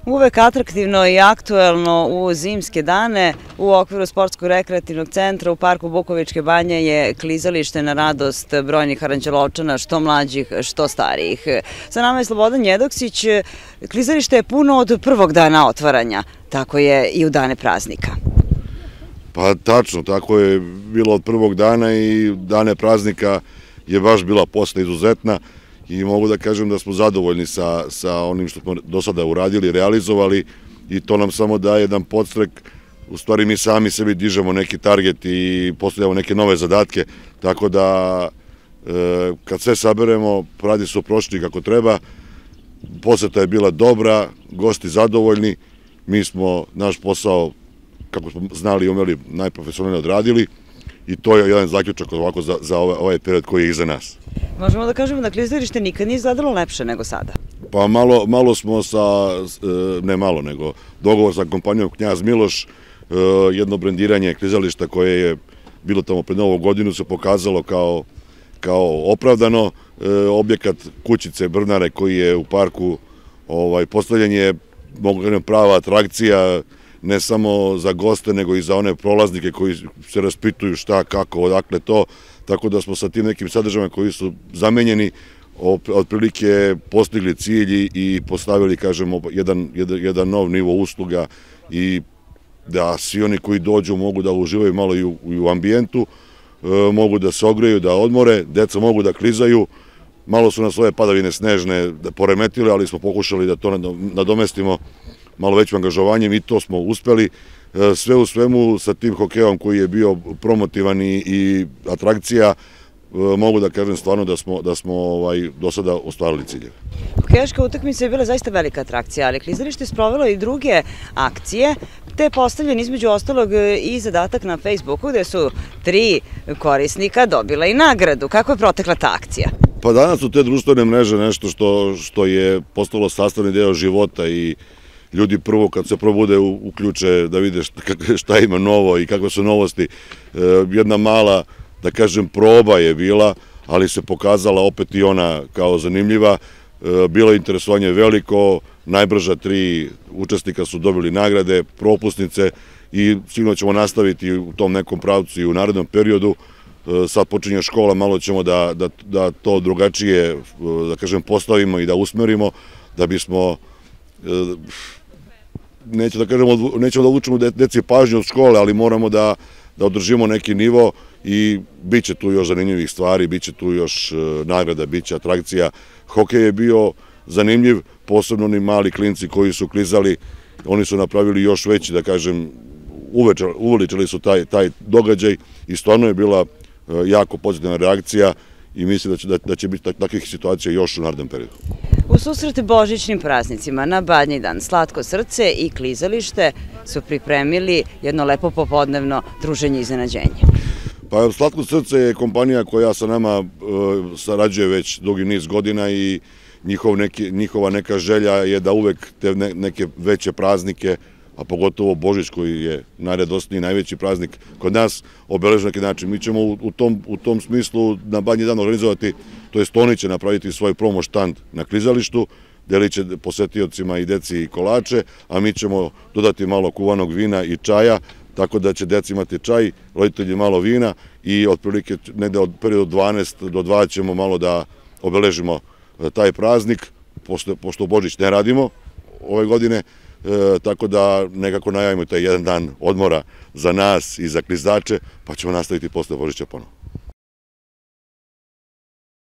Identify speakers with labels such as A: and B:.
A: Uvek atraktivno i aktuelno u zimske dane u okviru Sportsko-rekreativnog centra u parku Bukovičke banje je klizalište na radost brojnih Aranđelovčana, što mlađih, što starijih. Sa nama je Slobodan Njedoksić. Klizalište je puno od prvog dana otvaranja, tako je i u dane praznika.
B: Pa tačno, tako je bilo od prvog dana i dane praznika je baš bila posla izuzetna. I mogu da kažem da smo zadovoljni sa onim što smo do sada uradili, realizovali i to nam samo daje jedan podstrek. U stvari mi sami sebi dižemo neki target i postavljamo neke nove zadatke, tako da kad sve saberemo, radi su prošli kako treba, poseta je bila dobra, gosti zadovoljni, mi smo naš posao, kako smo znali i umeli, najprofesionalno odradili i to je jedan zaključak ovako za ovaj period koji je iza nas.
A: Možemo da kažemo da klizalište nikad nije izgledalo lepše nego sada.
B: Pa malo smo ne malo, nego dogovor sa kompanijom Knjaz Miloš, jedno brendiranje klizališta koje je bilo tamo pred Novu godinu se pokazalo kao opravdano. Objekat kućice Brnare koji je u parku postavljen je, mogu kažem, prava atrakcija, ne samo za goste, nego i za one prolaznike koji se raspituju šta, kako, odakle to, tako da smo sa tim nekim sadržajima koji su zamenjeni otprilike postigli cilj i postavili, kažemo, jedan nov nivo usluga i da svi oni koji dođu mogu da uživaju malo i u ambijentu, mogu da se ogreju, da odmore, deca mogu da klizaju. Malo su nas ove padavine snežne poremetile, ali smo pokušali da to nadomestimo malo većim angažovanjem i to smo uspeli. Sve u svemu sa tim hokejom koji je bio promotivan i atrakcija, mogu da kažem stvarno da smo do sada ostvarili ciljeve.
A: Hokejaška utakmica je bila zaista velika atrakcija, ali klizalište je sprovelo i druge akcije, te je postavljen između ostalog i zadatak na Facebooku gde su 3 korisnika dobila i nagradu. Kako je protekla ta akcija?
B: Pa danas su te društvene mreže nešto što je postalo sastavni deo života i ljudi prvo kad se probude uključe da vide šta ima novo i kakve su novosti. Jedna mala, da kažem, proba je bila, ali se pokazala opet i ona kao zanimljiva. Bilo je interesovanje veliko, najbrža 3 učesnika su dobili nagrade, propusnice i sigurno ćemo nastaviti u tom nekom pravcu i u narednom periodu. Sad počinje škola, malo ćemo da to drugačije, da kažem, postavimo i da usmerimo, da bismo, nećemo da učimo deci pažnju od škole, ali moramo da održimo neki nivo i bit će tu još zanimljivih stvari, bit će tu još nagrada, bit će atrakcija. Hokej je bio zanimljiv, posebno oni mali klinci koji su klizali, oni su napravili još veći, da kažem, uveličali su taj događaj i stvarno je bila jako pozitivna reakcija i mislim da će biti takvih situacija još u narednom periodu.
A: U susret božićnim praznicima na Badnji dan Slatko srce i klizalište su pripremili jedno lepo popodnevno druženje i iznenađenje.
B: Pa Slatko srce je kompanija koja sa nama sarađuje već dugi niz godina i njihova neka želja je da uvek te neke veće praznike, a pogotovo Božić koji je najradosniji, najveći praznik kod nas, obeleži na neki način. Mi ćemo u tom smislu na Badnji dan organizovati, to jest oni će napraviti svoj promo štand na klizalištu, delit će posetiocima i deci kolače, a mi ćemo dodati malo kuvanog vina i čaja, tako da će deci imati čaj, roditelji malo vina i otprilike negde od periodu 12 do 2 ćemo malo da obeležimo taj praznik, pošto Božić ne radimo ove godine, tako da nekako najavimo taj jedan dan odmora za nas i za klizače, pa ćemo nastaviti posle Božića ponovo.